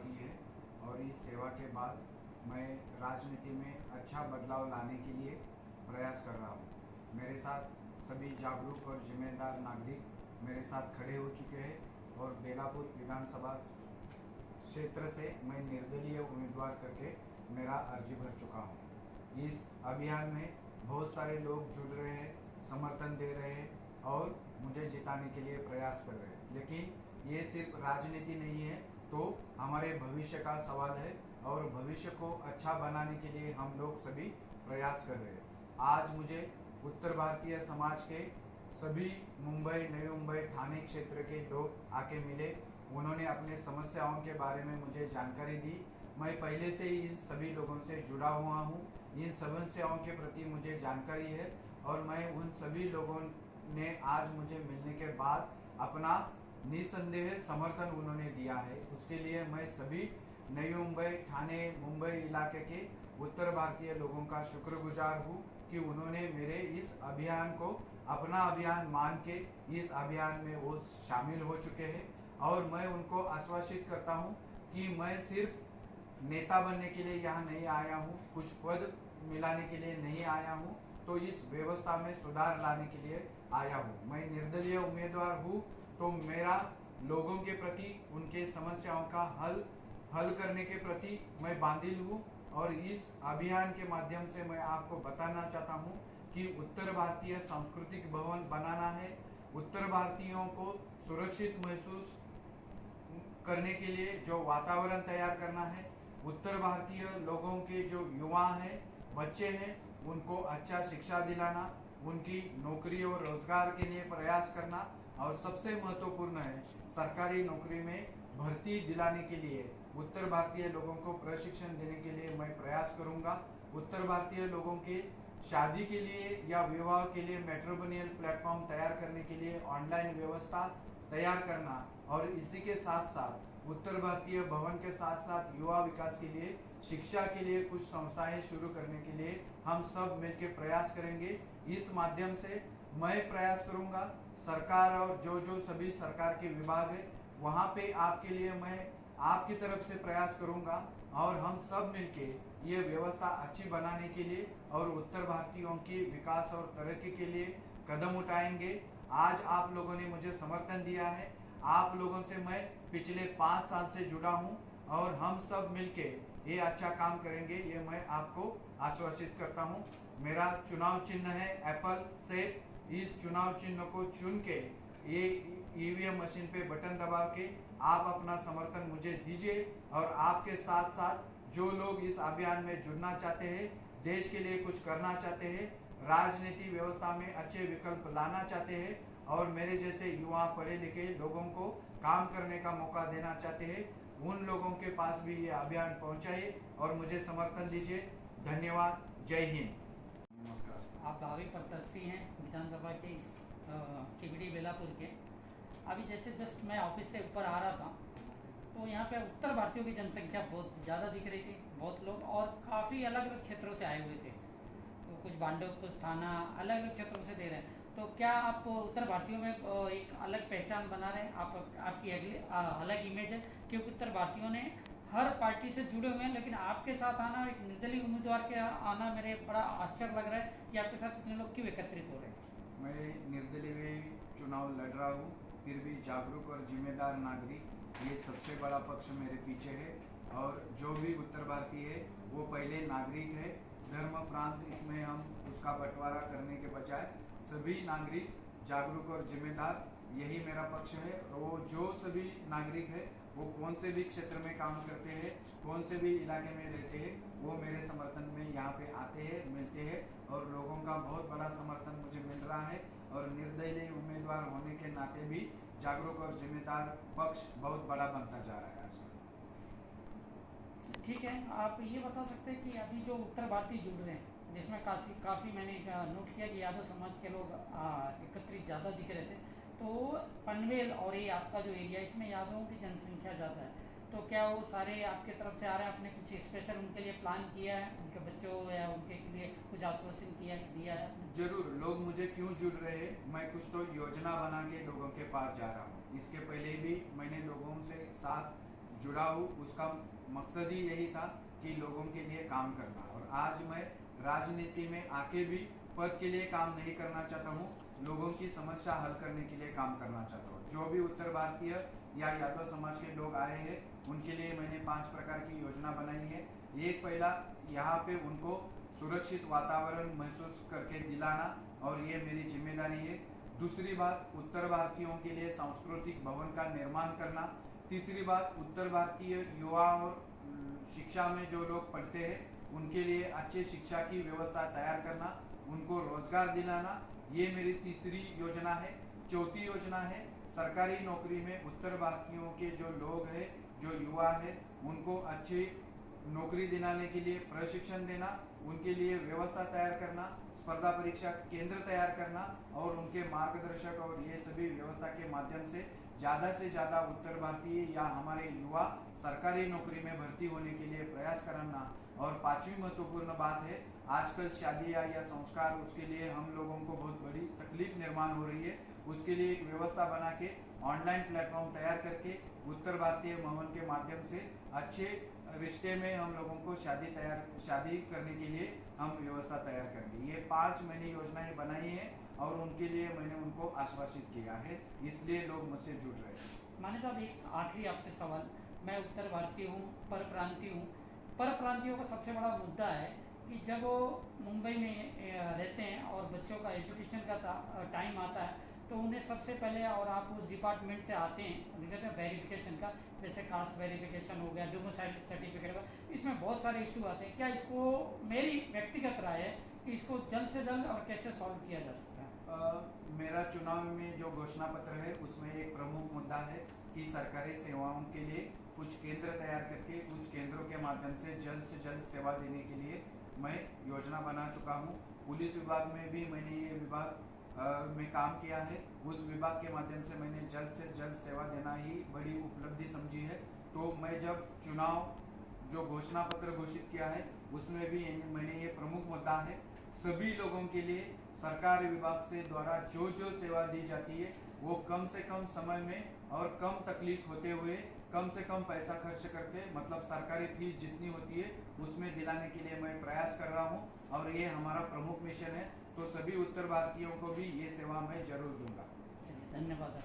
की है और इस सेवा के बाद मैं राजनीति में अच्छा बदलाव लाने के लिए प्रयास कर रहा हूँ। मेरे साथ सभी जागरूक और जिम्मेदार नागरिक मेरे साथ खड़े हो चुके हैं और बेलापुर विधानसभा क्षेत्र से मैं निर्दलीय उम्मीदवार करके मेरा अर्जी भर चुका हूँ। इस अभियान में बहुत सारे लोग जुड़ रहे हैं, समर्थन दे रहे हैं और मुझे जिताने के लिए प्रयास कर रहे हैं। लेकिन ये सिर्फ राजनीति नहीं है, तो हमारे भविष्य का सवाल है और भविष्य को अच्छा बनाने के लिए हम लोग सभी प्रयास कर रहे हैं। आज मुझे उत्तर भारतीय समाज के सभी मुंबई, नई मुंबई, ठाणे क्षेत्र के लोग आके मिले। उन्होंने अपने समस्याओं के बारे में मुझे जानकारी दी। मैं पहले से ही इन सभी लोगों से जुड़ा हुआ हूँ। इन समस्याओं के प्रति मुझे जानकारी है और मैं उन सभी लोगों ने आज मुझे मिलने के बाद अपना निसंदेह समर्थन उन्होंने दिया है। उसके लिए मैं सभी नई मुंबई, ठाणे, मुंबई इलाके के उत्तर भारतीय लोगों का शुक्रगुजार हूँ कि उन्होंने मेरे इस अभियान को अपना अभियान मान के इस अभियान में वो शामिल हो चुके हैं। और मैं उनको आश्वासित करता हूँ कि मैं सिर्फ नेता बनने के लिए यहाँ नहीं आया हूँ, कुछ पद मिलाने के लिए नहीं आया हूँ, तो इस व्यवस्था में सुधार लाने के लिए आया हूँ। मैं निर्दलीय उम्मीदवार हूँ, तो मेरा लोगों के प्रति उनके समस्याओं का हल करने के प्रति मैं बांधिल हूँ। और इस अभियान के माध्यम से मैं आपको बताना चाहता हूँ कि उत्तर भारतीय सांस्कृतिक भवन बनाना है, उत्तर भारतीयों को सुरक्षित महसूस करने के लिए जो वातावरण तैयार करना है, उत्तर भारतीय लोगों के जो युवा हैं, बच्चे हैं, उनको अच्छा शिक्षा दिलाना, उनकी नौकरी और रोजगार के लिए प्रयास करना और सबसे महत्वपूर्ण है सरकारी नौकरी में भर्ती दिलाने के लिए उत्तर भारतीय लोगों को प्रशिक्षण देने के लिए मैं प्रयास करूंगा। उत्तर भारतीय लोगों के शादी के लिए या विवाह के लिए मैट्रिमोनियल प्लेटफॉर्म तैयार करने के लिए ऑनलाइन व्यवस्था तैयार करना और इसी के साथ साथ उत्तर भारतीय भवन के साथ साथ युवा विकास के लिए, शिक्षा के लिए कुछ संस्थाएं शुरू करने के लिए हम सब मिलकर प्रयास करेंगे। इस माध्यम से मैं प्रयास करूंगा सरकार और जो सभी सरकार के विभाग है वहां पे आपके लिए मैं आपकी तरफ से प्रयास करूंगा और हम सब मिलके ये व्यवस्था अच्छी बनाने के लिए और उत्तर भारतीयों की विकास और तरक्की के लिए कदम उठाएंगे। आज आप लोगों ने मुझे समर्थन दिया है, आप लोगों से मैं पिछले 5 साल से जुड़ा हूं और हम सब मिलके ये अच्छा काम करेंगे, ये मैं आपको आश्वासित करता हूं। मेरा चुनाव चिन्ह है एप्पल सेब। इस चुनाव चिन्ह को चुन के ये ईवीएम मशीन पे बटन दबा के आप अपना समर्थन मुझे दीजिए और आपके साथ साथ जो लोग इस अभियान में जुड़ना चाहते हैं, देश के लिए कुछ करना चाहते हैं, राजनीति व्यवस्था में अच्छे विकल्प लाना चाहते हैं और मेरे जैसे युवा पढ़े लिखे लोगों को काम करने का मौका देना चाहते हैं, उन लोगों के पास भी ये अभियान पहुंचाइए और मुझे समर्थन दीजिए। धन्यवाद। जय हिंद। नमस्कार। आप भावी प्रत्याशी हैं विधानसभा के इस सीबीडी बेलापुर के। अभी जैसे जस्ट मैं ऑफिस से ऊपर आ रहा था तो यहाँ पे उत्तर भारतीयों की जनसंख्या बहुत ज़्यादा दिख रही थी, बहुत लोग और काफ़ी अलग अलग क्षेत्रों से आए हुए थे। तो कुछ बांडव, कुछ थाना, अलग अलग क्षेत्रों से दे रहे हैं। तो क्या आप उत्तर भारतीयों में एक अलग पहचान बना रहे हैं? आपकी अगली अलग इमेज है, क्योंकि उत्तर भारतीयों ने हर पार्टी से जुड़े हुए हैं, लेकिन आपके साथ आना, एक निर्दलीय उम्मीदवार के आना मेरे बड़ा आश्चर्य लग रहा है कि आपके साथ इतने लोग क्यों एकत्रित हो रहे हैं। मैं निर्दलीय चुनाव लड़ रहा हूँ, फिर भी जागरूक और जिम्मेदार नागरिक, ये सबसे बड़ा पक्ष मेरे पीछे है। और जो भी उत्तर भारतीय है वो पहले नागरिक है, धर्म प्रांत इसमें हम उसका बंटवारा करने के बजाय सभी नागरिक जागरूक और जिम्मेदार, यही मेरा पक्ष है। वो जो सभी नागरिक है वो कौन से भी क्षेत्र में काम करते हैं, कौन से भी इलाके में रहते हैं, वो मेरे समर्थन में यहाँ पे आते हैं, मिलते हैं और लोगों का बहुत बड़ा समर्थन मुझे मिल रहा है। और निर्दलीय उम्मीदवार होने के नाते भी जागरूक और जिम्मेदार पक्ष बहुत बड़ा बनता जा रहा है आजकल। ठीक है, आप ये बता सकते हैं कि अभी जो उत्तर भारतीय जुड़ रहे हैं, जिसमें काफ़ी मैंने नोट किया कि यादव समाज के लोग एकत्रित ज़्यादा दिख रहे थे, तो पनवेल और ये आपका जो एरिया, इसमें यादवों की जनसंख्या ज़्यादा है, तो क्या वो सारे आपके तरफ से आ रहे हैं? आपने कुछ स्पेशल उनके लिए प्लान किया है, उनके बच्चों या उनके लिए कुछ आश्वासन दिया है? जरूर। लोग मुझे क्यों जुड़ रहे हैं, मैं कुछ तो योजना बना के लोगों के पास जा रहा हूँ। इसके पहले भी मैंने लोगों से साथ जुड़ा हूँ उसका मकसद ही यही था कि लोगों के लिए काम करना। और आज मैं राजनीति में आके भी पद के लिए काम नहीं करना चाहता हूँ, लोगों की समस्या हल करने के लिए काम करना चाहता हूँ। जो भी उत्तर भारतीय या यादव समाज के लोग आए हैं उनके लिए मैंने 5 प्रकार की योजना बनाई है। एक पहला, यहाँ पे उनको सुरक्षित वातावरण महसूस करके दिलाना, और ये मेरी जिम्मेदारी है। दूसरी बात, उत्तर भारतीयों के लिए सांस्कृतिक भवन का निर्माण करना। तीसरी बात, उत्तर भारतीय युवा और शिक्षा में जो लोग पढ़ते हैं उनके लिए अच्छे शिक्षा की व्यवस्था तैयार करना, उनको रोजगार दिलाना, ये मेरी तीसरी योजना है। चौथी योजना है सरकारी नौकरी में उत्तर भारतीयों के जो लोग हैं, जो युवा है, उनको अच्छी नौकरी दिलाने के लिए प्रशिक्षण देना, उनके लिए व्यवस्था तैयार करना, स्पर्धा परीक्षा केंद्र तैयार करना, और उनके मार्गदर्शक और ये सभी व्यवस्था के माध्यम से ज़्यादा उत्तर भारतीय या हमारे युवा सरकारी नौकरी में भर्ती होने के लिए प्रयास करना। और पांचवी महत्वपूर्ण बात है, आजकल शादियाँ या संस्कार, उसके लिए हम लोगों को बहुत बड़ी तकलीफ निर्माण हो रही है। उसके लिए एक व्यवस्था बना के ऑनलाइन प्लेटफॉर्म तैयार करके उत्तर भारतीय भवन के माध्यम से अच्छे रिश्ते में हम लोगों को शादी करने के लिए हम व्यवस्था तैयार करेंगे। ये 5 मैंने योजनाएं बनाई हैं और उनके लिए मैंने उनको आश्वासित किया है, इसलिए लोग मुझसे जुड़ रहे हैं। माने साहब, एक आखिरी आपसे सवाल। मैं उत्तर भारतीय हूँ, पर प्रांतीय हूँ। पर प्रांतियों का सबसे बड़ा मुद्दा है कि जब वो मुंबई में रहते हैं और बच्चों का एजुकेशन का टाइम आता है तो उन्हें सबसे पहले, और आप उस डिपार्टमेंट से आते हैं वेरिफिकेशन का, जैसे कास्ट वेरिफिकेशन हो गया, डोमिसाइल सर्टिफिकेट का, इसमें बहुत सारे इशू आते हैं। क्या इसको, मेरी व्यक्तिगत राय है कि इसको जल्द से जल्द और कैसे सॉल्व किया जा सकता है? मेरा चुनाव में जो घोषणा पत्र है उसमें एक प्रमुख मुद्दा है कि सरकारी सेवाओं के लिए कुछ केंद्र तैयार करके कुछ केंद्रों के माध्यम से जल्द सेवा देने के लिए मैं योजना बना चुका हूँ। पुलिस विभाग में भी मैंने ये विभाग में काम किया है। उस विभाग के माध्यम से मैंने जल्द से जल्द सेवा देना ही बड़ी उपलब्धि समझी है। तो मैं जब चुनाव जो घोषणा पत्र घोषित किया है उसमें भी मैंने ये प्रमुख मुद्दा है, सभी लोगों के लिए सरकारी विभाग से द्वारा जो सेवा दी जाती है वो कम से कम समय में और कम तकलीफ होते हुए कम से कम पैसा खर्च करके, मतलब सरकारी फीस जितनी होती है उसमें दिलाने के लिए मैं प्रयास कर रहा हूँ, और ये हमारा प्रमुख मिशन है। तो सभी उत्तर भारतीयों को भी ये सेवा मैं जरूर दूंगा। धन्यवाद।